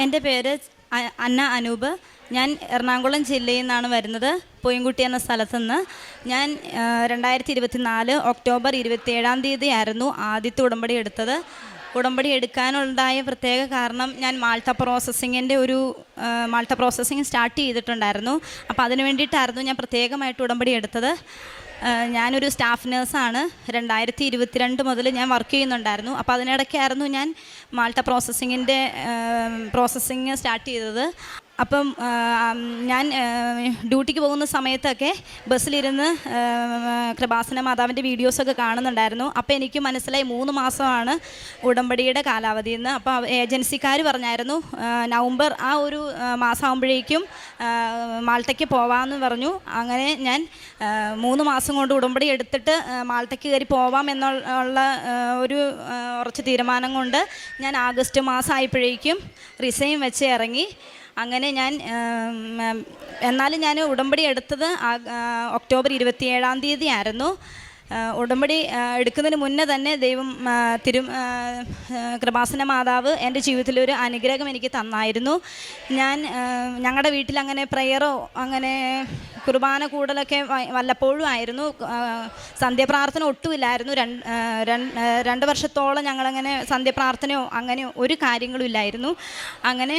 എൻ്റെ പേര് അന്ന അനൂപ്. ഞാൻ എറണാകുളം ജില്ലയിൽ നിന്നാണ് വരുന്നത്, പൊയ്യൻകുട്ടി എന്ന സ്ഥലത്തു നിന്ന്. ഞാൻ 2024 ഒക്ടോബർ 27 ആയിരുന്നു ആദ്യത്തെ ഉടമ്പടി എടുത്തത്. ഉടമ്പടി എടുക്കാനുണ്ടായ പ്രത്യേക കാരണം, ഞാൻ മാൾട്ട പ്രോസസ്സിങ് സ്റ്റാർട്ട് ചെയ്തിട്ടുണ്ടായിരുന്നു. അപ്പോൾ അതിന് വേണ്ടിയിട്ടായിരുന്നു ഞാൻ പ്രത്യേകമായിട്ട് ഉടമ്പടി എടുത്തത്. ഞാനൊരു സ്റ്റാഫ് നേഴ്സാണ്. 2022 മുതൽ ഞാൻ വർക്ക് ചെയ്യുന്നുണ്ടായിരുന്നു. അപ്പോൾ അതിനിടയ്ക്കായിരുന്നു ഞാൻ മാൾട്ട പ്രോസസ്സിങ് സ്റ്റാർട്ട് ചെയ്തത്. അപ്പം ഞാൻ ഡ്യൂട്ടിക്ക് പോകുന്ന സമയത്തൊക്കെ ബസ്സിലിരുന്ന് കൃപാസന മാതാവിൻ്റെ വീഡിയോസൊക്കെ കാണുന്നുണ്ടായിരുന്നു. അപ്പോൾ എനിക്ക് മനസ്സിലായി 3 മാസമാണ് ഉടമ്പടിയുടെ കാലാവധി എന്ന്. അപ്പോൾ ഏജൻസിക്കാർ പറഞ്ഞായിരുന്നു നവംബർ ആ ഒരു മാസമാകുമ്പോഴേക്കും മാൾട്ടയ്ക്ക് പോവാമെന്ന് പറഞ്ഞു. അങ്ങനെ ഞാൻ 3 മാസം കൊണ്ട് ഉടമ്പടി എടുത്തിട്ട് മാൾട്ടയ്ക്ക് കയറി പോവാം എന്നുള്ള ഒരു ഉറച്ച തീരുമാനം കൊണ്ട് ഞാൻ ആഗസ്റ്റ് മാസമായപ്പോഴേക്കും റിസൈൻ വെച്ച് ഇറങ്ങി. അങ്ങനെ എന്നാലും ഞാൻ ഉടമ്പടി എടുത്തത് ഒക്ടോബർ 27 ആയിരുന്നു. ഉടമ്പടി എടുക്കുന്നതിന് മുന്നേ തന്നെ ദൈവം കൃപാസന മാതാവ് എൻ്റെ ജീവിതത്തിലൊരു അനുഗ്രഹം എനിക്ക് തന്നായിരുന്നു. ഞങ്ങളുടെ വീട്ടിൽ അങ്ങനെ പ്രയറോ അങ്ങനെ കുർബാന കൂടലൊക്കെ വല്ലപ്പോഴും ആയിരുന്നു. സന്ധ്യാപ്രാർത്ഥന ഒട്ടുമില്ലായിരുന്നു. 2 വർഷത്തോളം ഞങ്ങളങ്ങനെ സന്ധ്യാപ്രാർത്ഥനയോ അങ്ങനെ ഒരു കാര്യങ്ങളും ഇല്ലായിരുന്നു. അങ്ങനെ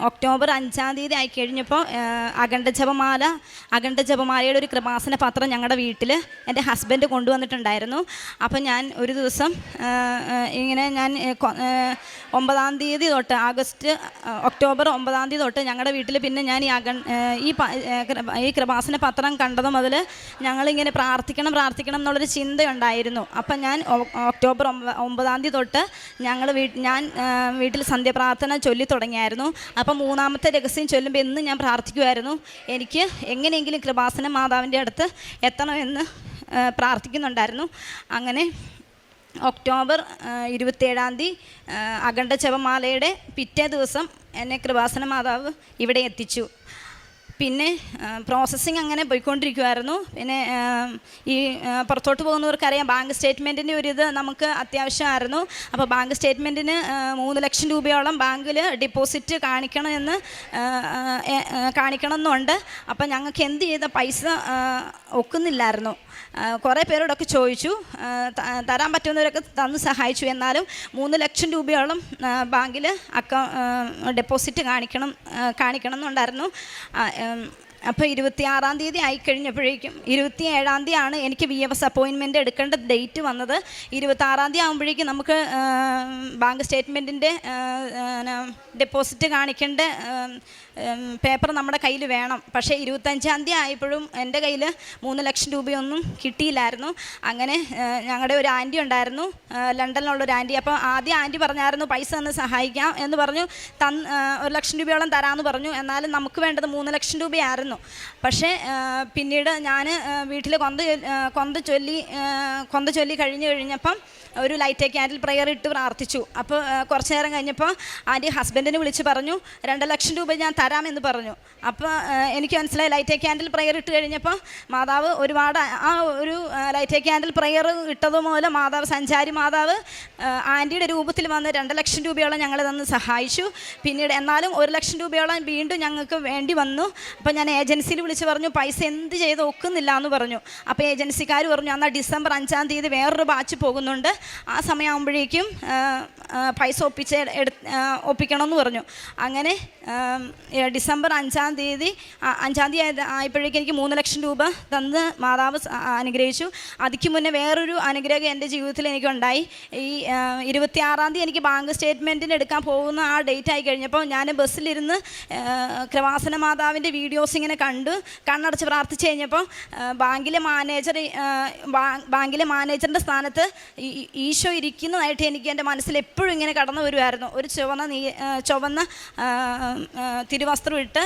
ഒക്ടോബർ 5 ആയി കഴിഞ്ഞപ്പോൾ അഖണ്ഡ ജപമാലയുടെ ഒരു കൃപാസന പത്രം ഞങ്ങളുടെ വീട്ടിൽ എൻ്റെ ഹസ്ബൻഡ് കൊണ്ടുവന്നിട്ടുണ്ടായിരുന്നു. അപ്പോൾ ഞാൻ ഒരു ദിവസം ഇങ്ങനെ ഞാൻ 9 തീയതി തൊട്ട് ഒക്ടോബർ 9 തൊട്ട് ഞങ്ങളുടെ വീട്ടിൽ പിന്നെ ഞാൻ ഈ കൃപാസന പത്രം കണ്ടത് മുതൽ ഞങ്ങളിങ്ങനെ പ്രാർത്ഥിക്കണം എന്നുള്ളൊരു ചിന്തയുണ്ടായിരുന്നു. അപ്പം ഞാൻ ഒക്ടോബർ 9 തൊട്ട് ഞാൻ വീട്ടിൽ സന്ധ്യാപ്രാർത്ഥന ചൊല്ലി തുടങ്ങിയായിരുന്നു. അപ്പം 3ാമത്തെ രഹസ്യം ചൊല്ലുമ്പോൾ എന്ന് ഞാൻ പ്രാർത്ഥിക്കുമായിരുന്നു, എനിക്ക് എങ്ങനെയെങ്കിലും കൃപാസന മാതാവിൻ്റെ അടുത്ത് എത്തണമെന്ന് പ്രാർത്ഥിക്കുന്നുണ്ടായിരുന്നു. അങ്ങനെ ഒക്ടോബർ 27 അഖണ്ഡ ജപമാലയുടെ പിറ്റേ ദിവസം എന്നെ കൃപാസന മാതാവ് ഇവിടെ എത്തിച്ചു. പിന്നെ പ്രോസസ്സിങ് അങ്ങനെ പോയിക്കൊണ്ടിരിക്കുമായിരുന്നു. പിന്നെ ഈ പുറത്തോട്ട് പോകുന്നവർക്കറിയാം, ബാങ്ക് സ്റ്റേറ്റ്മെൻറ്റിൻ്റെ ഒരിത് നമുക്ക് അത്യാവശ്യമായിരുന്നു. അപ്പോൾ ബാങ്ക് സ്റ്റേറ്റ്മെൻറ്റിന് 3 ലക്ഷം രൂപയോളം ബാങ്കിൽ ഡിപ്പോസിറ്റ് കാണിക്കണമെന്നുണ്ട്. അപ്പോൾ ഞങ്ങൾക്ക് എന്ത് ചെയ്ത പൈസ ഒക്കുന്നില്ലായിരുന്നു. കുറേ പേരോടൊക്കെ ചോദിച്ചു, തരാൻ പറ്റുന്നവരൊക്കെ തന്ന് സഹായിച്ചു. എന്നാലും 3 ലക്ഷം രൂപയോളം ബാങ്കിൽ ഡെപ്പോസിറ്റ് കാണിക്കണം എന്നുണ്ടായിരുന്നു. അപ്പോൾ 26 തീയതി ആയിക്കഴിഞ്ഞപ്പോഴേക്കും 27 ആണ് എനിക്ക് VFS അപ്പോയിൻമെൻറ്റ് എടുക്കേണ്ട ഡേറ്റ് വന്നത്. 26 ആകുമ്പോഴേക്കും നമുക്ക് ബാങ്ക് സ്റ്റേറ്റ്മെൻറ്റിൻ്റെ ഡെപ്പോസിറ്റ് കാണിക്കേണ്ട പേപ്പർ നമ്മുടെ കയ്യിൽ വേണം. പക്ഷേ 25 ആയപ്പോഴും എൻ്റെ കയ്യിൽ 3 ലക്ഷം രൂപയൊന്നും കിട്ടിയില്ലായിരുന്നു. അങ്ങനെ ഞങ്ങളുടെ ഒരു ആൻറ്റി ഉണ്ടായിരുന്നു, ലണ്ടനിലുള്ളൊരു ആൻറ്റി. അപ്പോൾ ആദ്യം ആൻറ്റി പറഞ്ഞായിരുന്നു പൈസ തന്ന് സഹായിക്കാം എന്ന് പറഞ്ഞു, 1 ലക്ഷം രൂപയോളം തരാമെന്ന് പറഞ്ഞു. എന്നാലും നമുക്ക് വേണ്ടത് 3 ലക്ഷം രൂപയായിരുന്നു. പക്ഷേ പിന്നീട് ഞാൻ വീട്ടിൽ കൊന്ത ചൊല്ലി കഴിഞ്ഞപ്പം ഒരു ലൈറ്റ് ക്യാൻഡിൽ പ്രയർ ഇട്ട് പ്രാർത്ഥിച്ചു. അപ്പോൾ കുറച്ച് നേരം കഴിഞ്ഞപ്പോൾ ആൻറ്റി ഹസ്ബൻഡിനെ വിളിച്ച് പറഞ്ഞു 2 ലക്ഷം രൂപ ഞാൻ തരാമെന്ന് പറഞ്ഞു. അപ്പോൾ എനിക്ക് മനസ്സിലായി, ലൈറ്റ് ക്യാൻഡിൽ പ്രയർ ഇട്ട് കഴിഞ്ഞപ്പോൾ മാതാവ് ഒരുപാട് ആ ഒരു ലൈറ്റ് ക്യാൻഡിൽ പ്രയർ ഇട്ടതുപോലെ സഞ്ചാരി മാതാവ് ആൻറ്റിയുടെ രൂപത്തിൽ വന്ന് 2 ലക്ഷം രൂപയോളം ഞങ്ങളെ തന്ന് സഹായിച്ചു. പിന്നീട് എന്നാലും 1 ലക്ഷം രൂപയോളം വീണ്ടും ഞങ്ങൾക്ക് വേണ്ടി വന്നു. അപ്പോൾ ഞാൻ ഏജൻസിയിൽ വിളിച്ച് പറഞ്ഞു പൈസ എന്ത് ചെയ്ത് ഒക്കുന്നില്ല എന്ന് പറഞ്ഞു. അപ്പോൾ ഏജൻസിക്കാർ പറഞ്ഞു എന്നാൽ ഡിസംബർ 5 തീയതി വേറൊരു ബാച്ച് പോകുന്നുണ്ട്, ആ സമയമാകുമ്പോഴേക്കും പൈസ ഒപ്പിക്കണമെന്ന് പറഞ്ഞു. അങ്ങനെ ഡിസംബർ 5 തീയതി ആയപ്പോഴേക്കും എനിക്ക് 3 ലക്ഷം രൂപ തന്ന് മാതാവ് അനുഗ്രഹിച്ചു. അതിക്ക് മുന്നേ വേറൊരു അനുഗ്രഹം എൻ്റെ ജീവിതത്തിൽ എനിക്കുണ്ടായി. ഈ 26 തീയതി എനിക്ക് ബാങ്ക് സ്റ്റേറ്റ്മെൻറ്റിന് എടുക്കാൻ പോകുന്ന ആ ഡേറ്റ് ആയി കഴിഞ്ഞപ്പോൾ ഞാൻ ബസ്സിലിരുന്ന് കൃപാസന മാതാവിൻ്റെ വീഡിയോസ് ഇങ്ങനെ കണ്ണടച്ച് പ്രാർത്ഥിച്ച് കഴിഞ്ഞപ്പോൾ ബാങ്കിലെ മാനേജറിൻ്റെ സ്ഥാനത്ത് ഈശോ ഇരിക്കുന്നതായിട്ട് എനിക്ക് എൻ്റെ മനസ്സിൽ എപ്പോഴും ഇങ്ങനെ കടന്നു വരുമായിരുന്നു. ഒരു ചുവന്ന തിരുവസ്ത്രം ഇട്ട്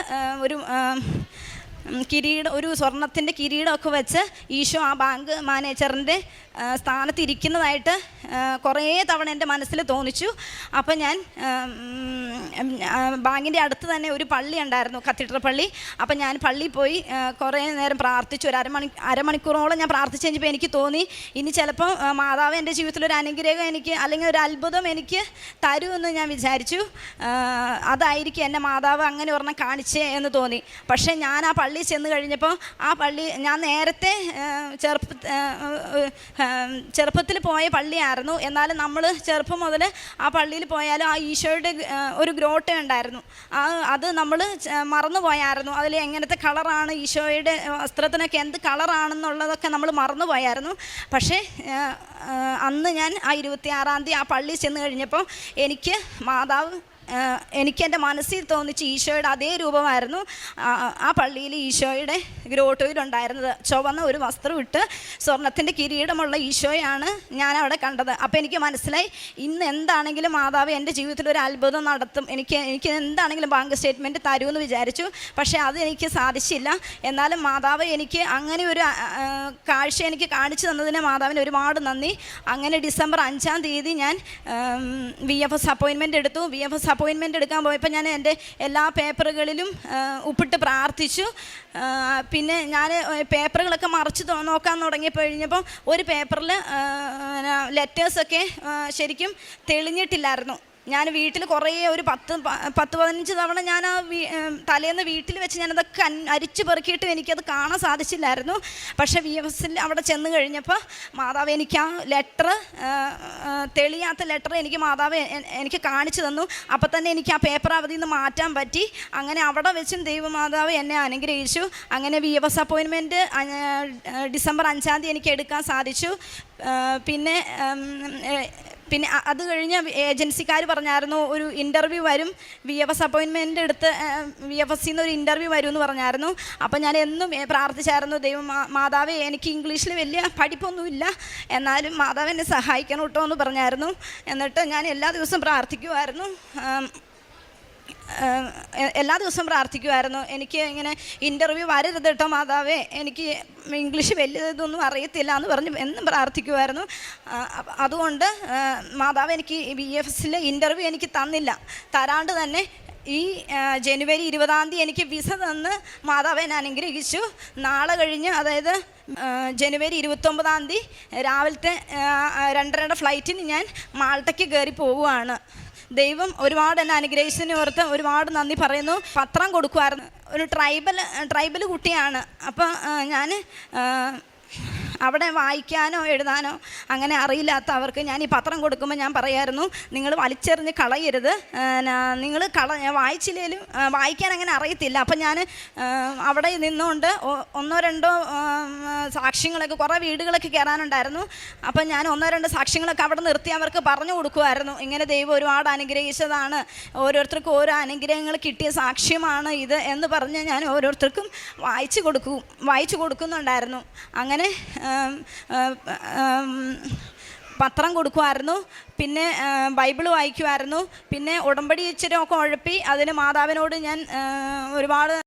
ഒരു സ്വർണത്തിൻ്റെ കിരീടമൊക്കെ വെച്ച് ഈശോ ആ ബാങ്ക് മാനേജറിൻ്റെ സ്ഥാനത്തിരിക്കുന്നതായിട്ട് കുറേ തവണ എൻ്റെ മനസ്സിൽ തോന്നിച്ചു. അപ്പം ഞാൻ ബാങ്കിൻ്റെ അടുത്ത് തന്നെ ഒരു പള്ളി ഉണ്ടായിരുന്നു, കത്തീഡ്രൽ പള്ളി. അപ്പം ഞാൻ പള്ളിയിൽ പോയി കുറേ നേരം പ്രാർത്ഥിച്ചു. ഒരു അരമണിക്കൂറോളം ഞാൻ പ്രാർത്ഥിച്ച് കഴിഞ്ഞപ്പോൾ എനിക്ക് തോന്നി ഇനി ചിലപ്പോൾ മാതാവ് എൻ്റെ ജീവിതത്തിലൊരു അനുഗ്രഹം എനിക്ക് അല്ലെങ്കിൽ ഒരു അത്ഭുതം എനിക്ക് തരുമെന്ന് ഞാൻ വിചാരിച്ചു. അതായിരിക്കും എന്നെ മാതാവ് അങ്ങനെ ഒരെണ്ണം കാണിച്ചേ എന്ന് തോന്നി. പക്ഷേ ഞാൻ ആ പള്ളിയിൽ ചെന്ന് കഴിഞ്ഞപ്പോൾ ആ പള്ളി ഞാൻ നേരത്തെ ചെറുപ്പത്തിൽ പോയ പള്ളിയായിരുന്നു. എന്നാലും നമ്മൾ ചെറുപ്പം മുതൽ ആ പള്ളിയിൽ പോയാലും ആ ഈശോയുടെ ഒരു ഗ്രോട്ട ഉണ്ടായിരുന്നു. അത് നമ്മൾ മറന്നു പോയായിരുന്നു. അതിൽ എങ്ങനത്തെ കളറാണ് ഈശോയുടെ വസ്ത്രത്തിനൊക്കെ എന്ത് കളറാണെന്നുള്ളതൊക്കെ നമ്മൾ മറന്നു പോയായിരുന്നു. പക്ഷേ അന്ന് ഞാൻ ആ 26-ാം തീയതി ആ പള്ളിയിൽ ചെന്ന് കഴിഞ്ഞപ്പോൾ എനിക്ക് മാതാവ് എനിക്ക് എൻ്റെ മനസ്സിൽ തോന്നിച്ച് ഈശോയുടെ അതേ രൂപമായിരുന്നു ആ പള്ളിയിൽ ഈശോയുടെ ഗ്രോട്ടോയിലുണ്ടായിരുന്നത്. ചുവന്ന ഒരു വസ്ത്രം ഇട്ട് സ്വർണത്തിൻ്റെ കിരീടമുള്ള ഈശോയാണ് ഞാൻ അവിടെ കണ്ടത്. അപ്പോൾ എനിക്ക് മനസ്സിലായി ഇന്ന് എന്താണെങ്കിലും മാതാവ് എൻ്റെ ജീവിതത്തിൽ ഒരു അത്ഭുതം നടത്തും, എനിക്ക് എന്താണെങ്കിലും ബാങ്ക് സ്റ്റേറ്റ്മെൻറ്റ് തരുമെന്ന് വിചാരിച്ചു. പക്ഷേ അത് എനിക്ക് സാധിച്ചില്ല. എന്നാലും മാതാവ് എനിക്ക് അങ്ങനെ ഒരു കാഴ്ച എനിക്ക് കാണിച്ചു തന്നതിന് മാതാവിന് ഒരുപാട് നന്ദി. അങ്ങനെ ഡിസംബർ 5-ാം തീയതി ഞാൻ VFS അപ്പോയിൻമെൻ്റ് എടുത്തു. VFS അപ്പോയിൻമെൻ്റ് എടുക്കാൻ പോയപ്പോൾ ഞാൻ എൻ്റെ എല്ലാ പേപ്പറുകളിലും ഉപ്പിട്ട് പ്രാർത്ഥിച്ചു. പിന്നെ ഞാൻ പേപ്പറുകളൊക്കെ മറിച്ച് നോക്കാൻ തുടങ്ങിയപ്പോൾ ഒരു പേപ്പറിൽ ലെറ്റേഴ്സൊക്കെ ശരിക്കും തെളിഞ്ഞിട്ടില്ലായിരുന്നു. ഞാൻ വീട്ടിൽ കുറേ ഒരു 10-15 തവണ ഞാൻ ആ തലേന്ന് വീട്ടിൽ വെച്ച് ഞാനതൊക്കെ അരിച്ചു പെറുക്കിയിട്ടും എനിക്കത് കാണാൻ സാധിച്ചില്ലായിരുന്നു. പക്ഷേ VFSൽ അവിടെ ചെന്ന് കഴിഞ്ഞപ്പോൾ മാതാവ് എനിക്ക് ആ ലെറ്റർ, തെളിയാത്ത ലെറ്റർ എനിക്ക് മാതാവ് എനിക്ക് കാണിച്ചു തന്നു. അപ്പം തന്നെ എനിക്ക് ആ പേപ്പർ അവധിയിൽ നിന്ന് മാറ്റാൻ പറ്റി. അങ്ങനെ അവിടെ വെച്ചും ദൈവമാതാവ് എന്നെ അനുഗ്രഹിച്ചു. അങ്ങനെ VFS അപ്പോയിൻമെൻറ്റ് ഡിസംബർ 5-ാം തീയതി എനിക്ക് എടുക്കാൻ സാധിച്ചു. പിന്നെ അത് കഴിഞ്ഞ് ഏജൻസിക്കാർ പറഞ്ഞായിരുന്നു ഒരു ഇൻ്റർവ്യൂ വരും, VFS അപ്പോയിൻമെൻ്റ് എടുത്ത് VFSൽ നിന്ന് ഒരു ഇൻ്റർവ്യൂ വരും എന്ന് പറഞ്ഞായിരുന്നു. അപ്പം ഞാൻ എന്നും പ്രാർത്ഥിച്ചായിരുന്നു, മാതാവേ എനിക്ക് ഇംഗ്ലീഷിൽ വലിയ പഠിപ്പൊന്നുമില്ല, എന്നാലും മാതാവ് എന്നെ സഹായിക്കണം കേട്ടോ എന്ന് പറഞ്ഞായിരുന്നു. എന്നിട്ട് ഞാൻ എല്ലാ ദിവസവും പ്രാർത്ഥിക്കുമായിരുന്നു. എനിക്ക് ഇങ്ങനെ ഇൻ്റർവ്യൂ വരരുത് കേട്ടോ മാതാവേ, എനിക്ക് ഇംഗ്ലീഷ് വലിയ ഇതൊന്നും അറിയത്തില്ല എന്ന് പറഞ്ഞ് എന്നും പ്രാർത്ഥിക്കുമായിരുന്നു. അതുകൊണ്ട് മാതാവ് എനിക്ക് VFSൽ ഇൻ്റർവ്യൂ എനിക്ക് തരാണ്ട് തന്നെ ഈ ജനുവരി 20-ാം തീയതി എനിക്ക് വിസ തന്ന് മാതാവ് എന്നെ അനുഗ്രഹിച്ചു. നാളെ കഴിഞ്ഞ്, അതായത് ജനുവരി 29-ാം തീയതി രാവിലത്തെ 2:30 ഫ്ലൈറ്റിന് ഞാൻ മാൾട്ടയ്ക്ക് കയറി പോവുകയാണ്. ദൈവം ഒരുപാട് എന്നെ അനുഗ്രഹിച്ചതിനെ ഓർത്ത് ഒരുപാട് നന്ദി പറയുന്നു. പത്രം കൊടുക്കുമായിരുന്നു. ഒരു ട്രൈബൽ കുട്ടിയാണ്. അപ്പം ഞാൻ അവിടെ വായിക്കാനോ എഴുതാനോ അങ്ങനെ അറിയില്ലാത്തവർക്ക് ഞാൻ ഈ പത്രം കൊടുക്കുമ്പോൾ ഞാൻ പറയായിരുന്നു, നിങ്ങൾ വലിച്ചെറിഞ്ഞ് കളയരുത്, നിങ്ങൾ വായിച്ചില്ലേലും വായിക്കാൻ അങ്ങനെ അറിയത്തില്ല. അപ്പം ഞാൻ അവിടെ നിന്നുകൊണ്ട് 1-2 സാക്ഷ്യങ്ങളൊക്കെ, കുറേ വീടുകളൊക്കെ കയറാനുണ്ടായിരുന്നു. അപ്പം ഞാൻ 1-2 സാക്ഷ്യങ്ങളൊക്കെ അവിടെ നിർത്തി അവർക്ക് പറഞ്ഞു കൊടുക്കുമായിരുന്നു. ഇങ്ങനെ ദൈവം ഒരുപാട് അനുഗ്രഹിച്ചതാണ്, ഓരോരുത്തർക്കും ഓരോ അനുഗ്രഹങ്ങൾ കിട്ടിയ സാക്ഷ്യമാണ് ഇത് എന്ന് പറഞ്ഞ് ഞാൻ ഓരോരുത്തർക്കും വായിച്ചു കൊടുക്കുന്നുണ്ടായിരുന്നു. അങ്ങനെ പത്രം കൊടുക്കുമായിരുന്നു. പിന്നെ ബൈബിൾ വായിക്കുമായിരുന്നു. പിന്നെ ഉടമ്പടി ഇച്ചിരി ഒക്കെ ഉഴപ്പി അതിന് മാതാവിനോട് ഞാൻ ഒരുപാട്